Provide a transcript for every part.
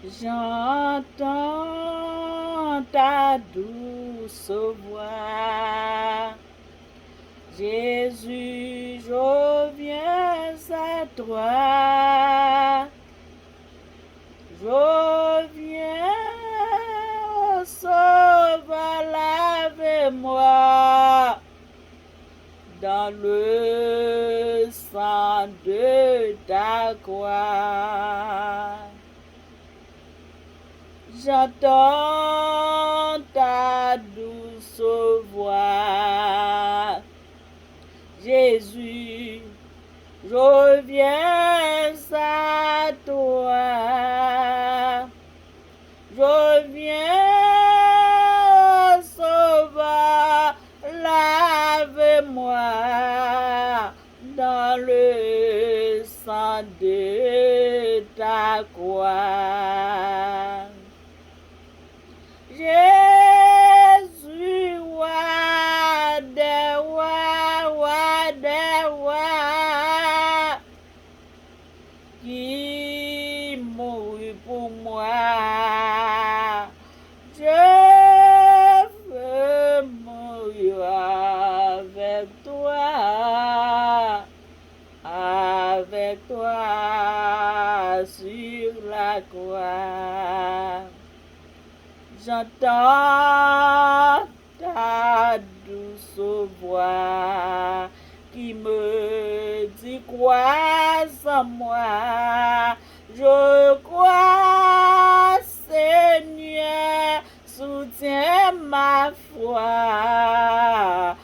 J'entends ta douce voix. Jésus, je viens à toi. Je viens au sauveur, lave-moi dans le sang de ta croix. J'entends ta douce voix. Jésus, je viens à toi. Je viens au sauveur, lave-moi dans le sang de ta croix. Jésus, qui mourut pour moi. Je veux mourir avec toi sur la croix. J'entends ta douce voix qui me dit crois en moi. Je crois, Seigneur, soutiens ma foi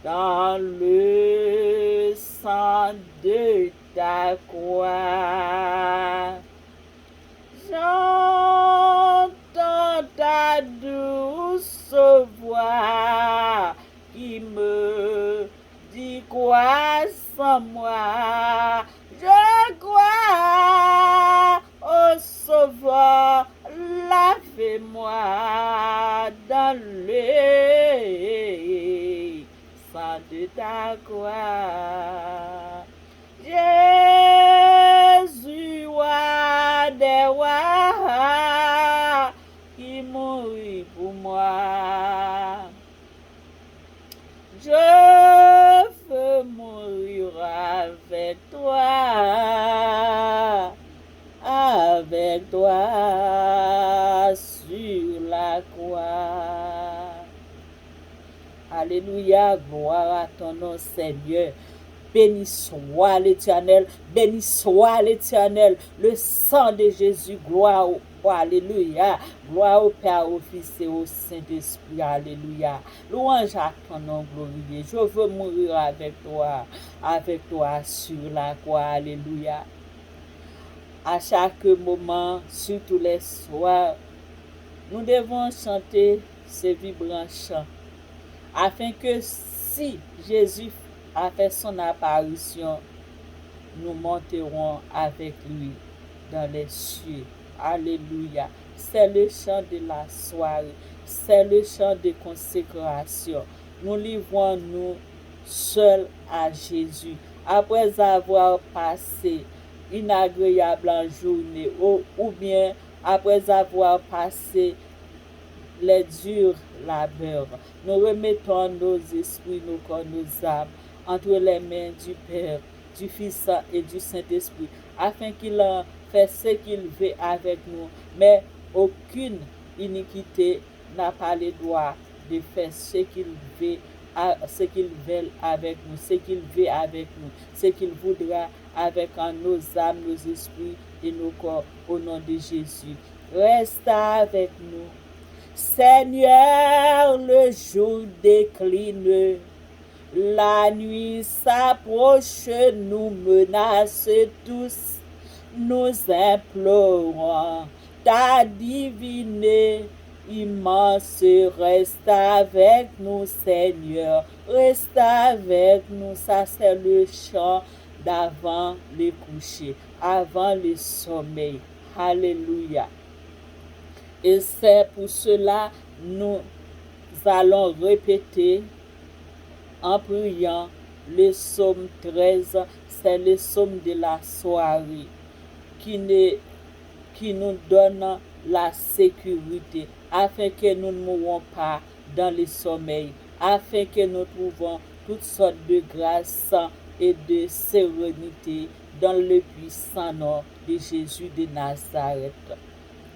dans le sang de ta croix. J'entends ta douce voix qui me dit crois en moi. Je crois au sauveur, lave-moi dans le sang de ta croix. Jésus, roi des rois, qui mourut pour moi. Je veux mourir avec toi sur la croix. Alléluia, gloire à ton nom, Seigneur. Béni soit l'Éternel, béni soit l'Éternel, le sang de Jésus, gloire au Alléluia, gloire au Père, au Fils et au Saint-Esprit, Alléluia. Louange à ton nom glorieux. Je veux mourir avec toi sur la croix, Alléluia. À chaque moment, sur tous les soirs, nous devons chanter ces vibrants chants, afin que si Jésus a fait son apparition, nous monterons avec lui dans les cieux. Alléluia. C'est le chant de la soirée. C'est le chant de consécration. Nous livrons-nous seuls à Jésus. Après avoir passé une agréable journée ou bien après avoir passé les durs labeurs, nous remettons nos esprits, nos corps, nos âmes entre les mains du Père, du Fils et du Saint-Esprit, afin qu'il en fasse ce qu'il veut avec nous. Mais aucune iniquité n'a pas le droit de faire ce qu'il veut avec nous, ce qu'il veut avec nous, ce qu'il voudra avec nos âmes, nos esprits et nos corps, au nom de Jésus. Reste avec nous. Seigneur, le jour décline, la nuit s'approche, nous menace tous, nous implorons ta divine immense, reste avec nous, Seigneur, reste avec nous. Ça, c'est le chant d'avant le coucher, avant le sommeil. Alléluia. Et c'est pour cela nous allons répéter en priant le psaume 13, c'est le psaume de la soirée qui ne qui nous donne la sécurité, afin que nous ne mourons pas dans le sommeil, afin que nous trouvons toutes sortes de grâces et de sérénité dans le puissant nom de Jésus de Nazareth.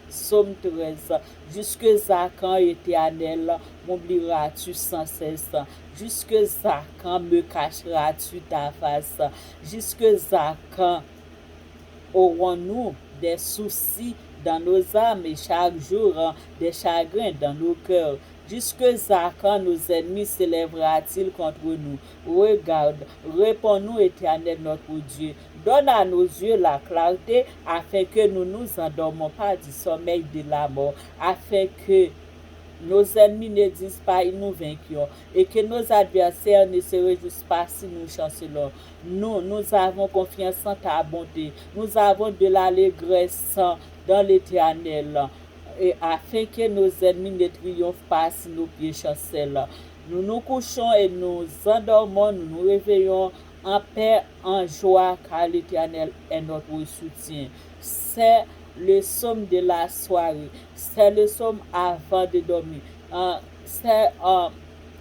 Psaume 13. Jusque à quand, Éternel, m'oublieras-tu sans cesse? Jusque à quand me cacheras-tu ta face? Jusque à quand aurons-nous des soucis dans nos âmes et chaque jour des chagrins dans nos cœurs? Jusque à quand nos ennemis s'élèvera-t-il contre nous? Regarde, réponds-nous, Éternel notre Dieu. Donne à nos yeux la clarté, afin que nous ne nous endormons pas du sommeil de la mort, afin que nos ennemis ne disent pas ils nous vainquons, et que nos adversaires ne se réjouissent pas si nous chancelons. Nous avons confiance en ta bonté. Nous avons de l'allégresse dans l'Éternel, et afin que nos ennemis ne triomphent pas si nos pieds chancellent. Nous nous couchons et nous endormons, nous nous réveillons en paix, en joie, car l'Éternel est notre soutien. C'est le psaume de la soirée, c'est le psaume avant de dormir, c'est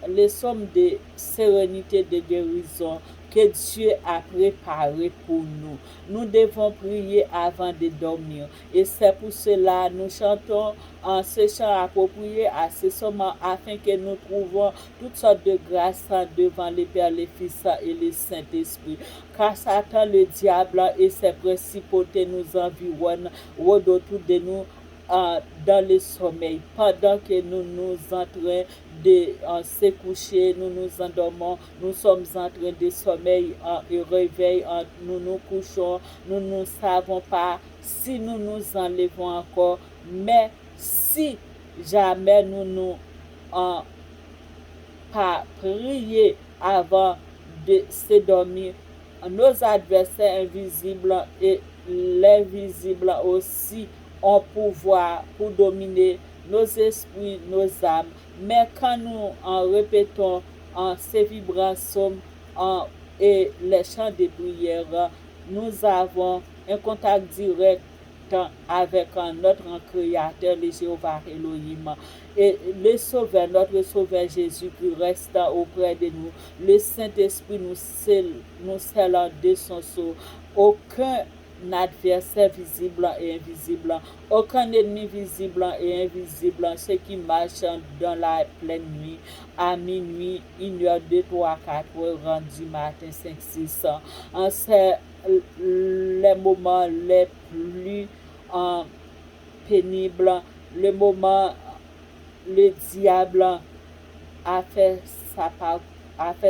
le psaume de sérénité, de guérison que Dieu a préparé pour nous. Nous devons prier avant de dormir. Et c'est pour cela que nous chantons en ce chant approprié à ce psaume, afin que nous trouvons toutes sortes de grâces devant le Père, le Fils et le Saint-Esprit. Car Satan, le diable et ses principautés nous environnent, rôdent autour de nous dans le sommeil. Pendant que nous nous entraînons de se coucher, nous nous endormons, nous sommes en train de sommeil et réveil, nous nous couchons, nous ne savons pas si nous nous enlevons encore, mais si jamais nous nous pas prier avant de se dormir, nos adversaires invisibles et l'invisible aussi ont pouvoir pour dominer nos esprits, nos âmes. Mais quand nous en répétons ces vibrations et les chants de prière, nous avons un contact direct avec notre Créateur, le Jéhovah Elohim, et le Sauveur, notre Sauveur Jésus qui reste auprès de nous. Le Saint-Esprit nous scelle de son sceau. Aucun adversaire visible et invisible, aucun ennemi visible et invisible, ceux qui marchent dans la pleine nuit, à minuit, 1h, 2, 3, 4 heures du matin, 5, 6. C'est les moments les plus pénibles, le moment le diable a fait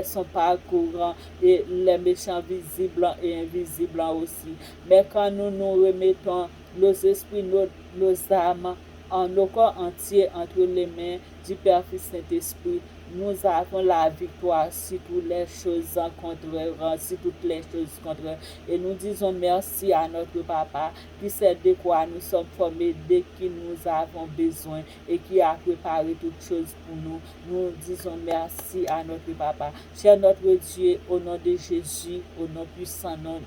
son parcours, et les méchants visibles et invisibles aussi. Mais quand nous nous remettons nos esprits, nos âmes, nos corps entiers entre les mains du Père, Fils, Saint-Esprit, nous avons la victoire sur toutes les choses contraires, et nous disons merci à notre Papa qui sait de quoi nous sommes formés, de qui nous avons besoin et qui a préparé toutes choses pour nous. Nous disons merci à notre Papa. Cher notre Dieu, au nom de Jésus, au nom puissant nom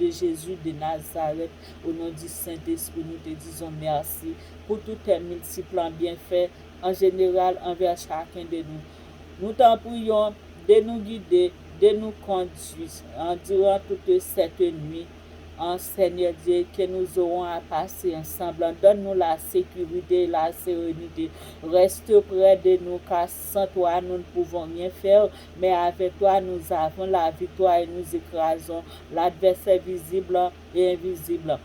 de Jésus de Nazareth, au nom du Saint-Esprit, nous te disons merci pour tous tes multiples bienfaits en général envers chacun de nous. Nous t'en prions de nous guider, de nous conduire durant toute cette nuit. Seigneur Dieu, que nous aurons à passer ensemble. Donne-nous la sécurité et la sérénité. Reste près de nous, car sans toi, nous ne pouvons rien faire. Mais avec toi, nous avons la victoire et nous écrasons l'adversaire visible et invisible.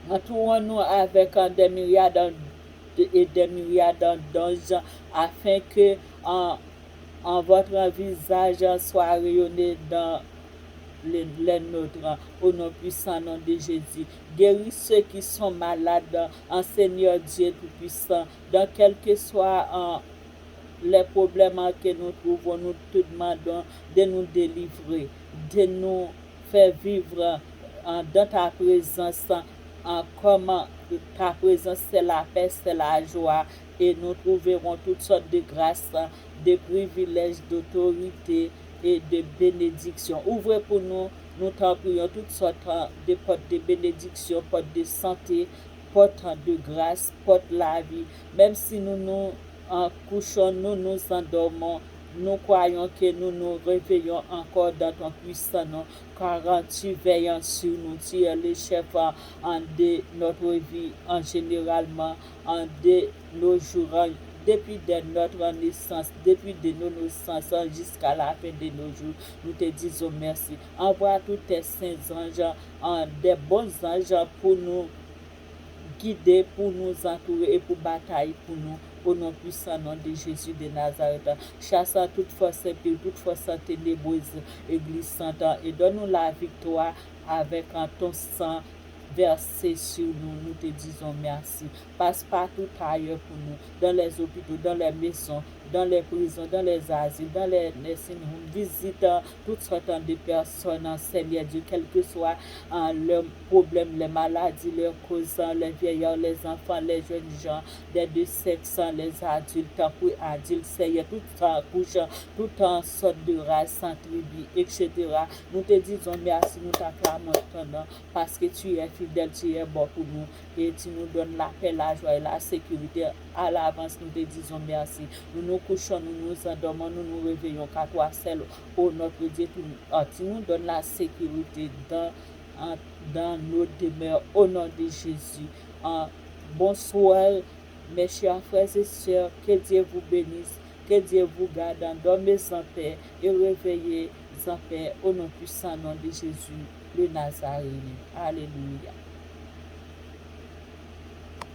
Entourons-nous avec des myriades et des myriades d'anges, afin que en votre visage soit rayonné dans les nôtres, au nom puissant nom de Jésus. Guéris ceux qui sont malades, en Seigneur Dieu Tout-Puissant, dans quel que soit les problèmes que nous trouvons. Nous te demandons de nous délivrer, de nous faire vivre dans ta présence, comme ta présence c'est la paix, c'est la joie, et nous trouverons toutes sortes de grâces, de privilèges, d'autorité et de bénédictions. Ouvrez pour nous Nous t'en prions toutes sortes de portes de bénédiction, portes de santé, portes de grâce, portes de la vie. Même si nous nous couchons, nous nous endormons, nous croyons que nous nous réveillons encore dans ton puissant nom, car tu veilles sur nous, tu es le chef de notre vie en généralement, de nos jours, depuis de notre naissance, depuis de nos naissances jusqu'à la fin de nos jours. Nous te disons merci. Envoie tous tes saints anges, des bons anges pour nous guider, pour nous entourer et pour batailler pour nous. Au nom puissant nom de Jésus de Nazareth, chassant toute force impure, toute force ténébreuse et glissante, et donne-nous la victoire avec ton sang versé sur nous. Nous te disons merci. Passe partout ailleurs pour nous, dans les hôpitaux, dans les maisons, dans les prisons, dans les asiles, dans les nursing homes. Visite toutes sortes de personnes, Seigneur Dieu, quel que soit leurs problèmes, les maladies, leurs causes, les vieillards, les enfants, les jeunes gens, des deux sexes, les adultes, pour adultes, Seigneur, toute couche, toute sorte de race, tribu, etc. Nous te disons merci, nous t'acclamons ton nom, parce que tu es fidèle, tu es bon pour nous, et tu nous donnes la paix, la joie et la sécurité. À l'avance, nous te disons merci. Nous nous couchons, nous nous endormons, nous nous réveillons, car toi seul, ô notre Dieu, tu nous donnes la sécurité dans nos demeures, au nom de Jésus. Bonsoir, mes chers frères et sœurs, que Dieu vous bénisse, que Dieu vous garde, dormez en paix et réveillez en paix, au nom puissant nom de Jésus, le Nazaréen. Alléluia.